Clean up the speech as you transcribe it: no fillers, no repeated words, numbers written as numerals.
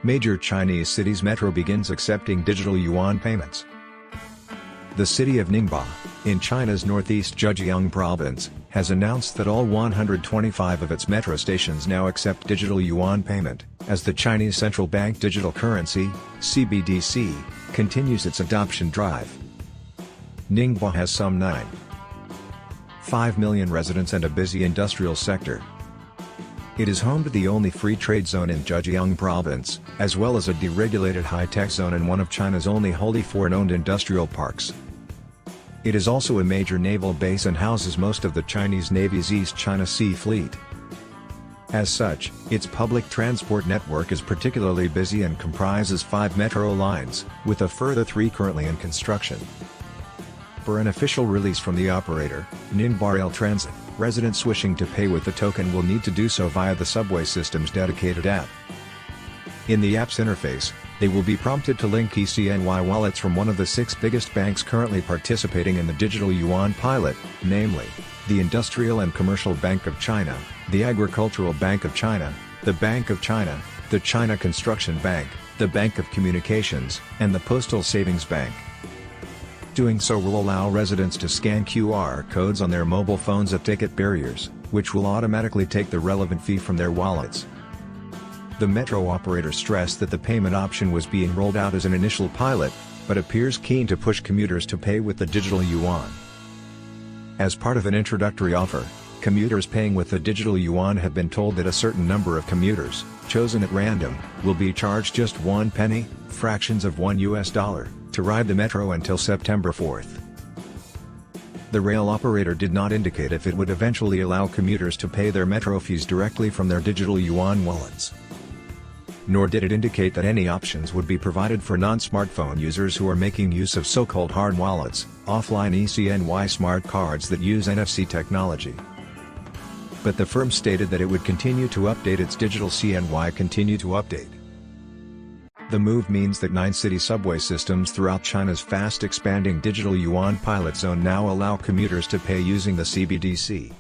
Major Chinese cities metro begins accepting digital yuan payments. The city of Ningbo, in China's northeast Zhejiang province, has announced that all 125 of its metro stations now accept digital yuan payment, as the Chinese central bank digital currency, CBDC, continues its adoption drive. Ningbo has some 9.5 million residents and a busy industrial sector. It is home to the only free trade zone in Zhejiang province, as well as a deregulated high-tech zone and one of China's only wholly foreign-owned industrial parks. It is also a major naval base and houses most of the Chinese Navy's East China Sea Fleet. As such, its public transport network is particularly busy and comprises 5 metro lines, with a further 3 currently in construction. Per an official release from the operator, Ningbo Rail Transit, residents wishing to pay with the token will need to do so via the subway system's dedicated app. In the app's interface, they will be prompted to link eCNY wallets from one of the 6 biggest banks currently participating in the digital yuan pilot, namely, the Industrial and Commercial Bank of China, the Agricultural Bank of China, the Bank of China, the China Construction Bank, the Bank of Communications, and the Postal Savings Bank. Doing so will allow residents to scan QR codes on their mobile phones at ticket barriers, which will automatically take the relevant fee from their wallets. The metro operator stressed that the payment option was being rolled out as an initial pilot, but appears keen to push commuters to pay with the digital yuan. As part of an introductory offer, commuters paying with the digital yuan have been told that a certain number of commuters, chosen at random, will be charged just 1 penny, fractions of $1, to ride the metro until September 4th. The rail operator did not indicate if it would eventually allow commuters to pay their metro fees directly from their digital yuan wallets. Nor did it indicate that any options would be provided for non-smartphone users who are making use of so-called hard wallets, offline eCNY smart cards that use NFC technology. But the firm stated that it would continue to update its digital CNY continue to update. The move means that 9 city subway systems throughout China's fast-expanding digital yuan pilot zone now allow commuters to pay using the CBDC.